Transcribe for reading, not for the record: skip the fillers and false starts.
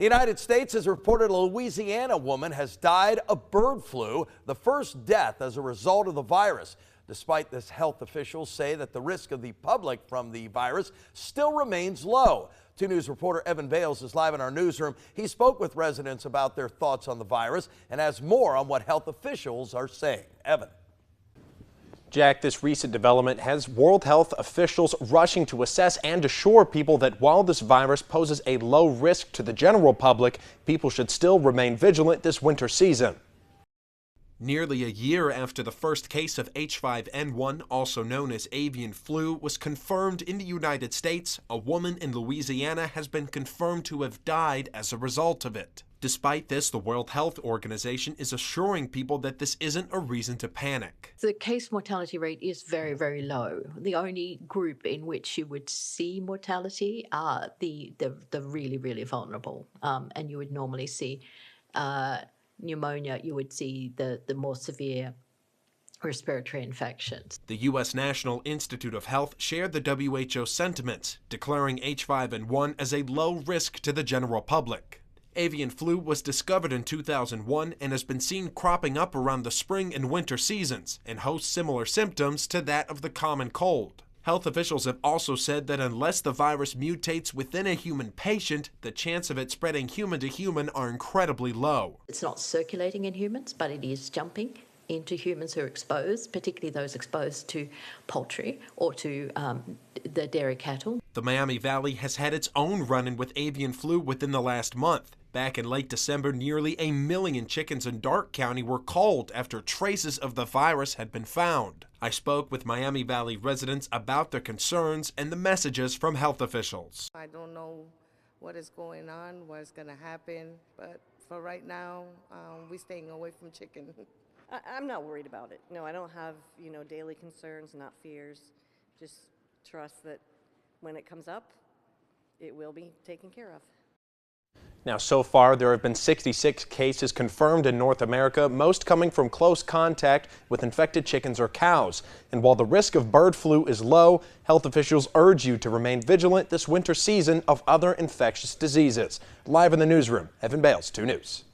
The United States has reported a Louisiana woman has died of bird flu, the first death as a result of the virus. Despite this, health officials say that the risk of the public from the virus still remains low. 2 News reporter Evan Bales is live in our newsroom. He spoke with residents about their thoughts on the virus and has more on what health officials are saying. Evan. Jack, this recent development has World Health officials rushing to assess and assure people that while this virus poses a low risk to the general public, people should still remain vigilant this winter season. Nearly a year after the first case of H5N1, also known as avian flu, was confirmed in the United States, a woman in Louisiana has been confirmed to have died as a result of it. Despite this, the World Health Organization is assuring people that this isn't a reason to panic. The case mortality rate is very, very low. The only group in which you would see mortality are the really, really vulnerable. And you would normally see pneumonia, you would see the more severe respiratory infections. The U.S. National Institute of Health shared the WHO sentiments, declaring H5N1 as a low risk to the general public. Avian flu was discovered in 2001 and has been seen cropping up around the spring and winter seasons and hosts similar symptoms to that of the common cold. Health officials have also said that unless the virus mutates within a human patient, the chance of it spreading human to human are incredibly low. It's not circulating in humans, but it is jumping into humans who are exposed, particularly those exposed to poultry or to the dairy cattle. The Miami Valley has had its own run-in with avian flu within the last month. Back in late December, nearly 1 million chickens in Darke County were culled after traces of the virus had been found. I spoke with Miami Valley residents about their concerns and the messages from health officials. I don't know what is going on, what's going to happen, but for right now, we're staying away from chicken. I'm not worried about it. No, I don't have, daily concerns, not fears. Just trust that when it comes up, it will be taken care of. Now, so far, there have been 66 cases confirmed in North America, most coming from close contact with infected chickens or cows. And while the risk of bird flu is low, health officials urge you to remain vigilant this winter season of other infectious diseases. Live in the newsroom, Evan Bales, 2 News.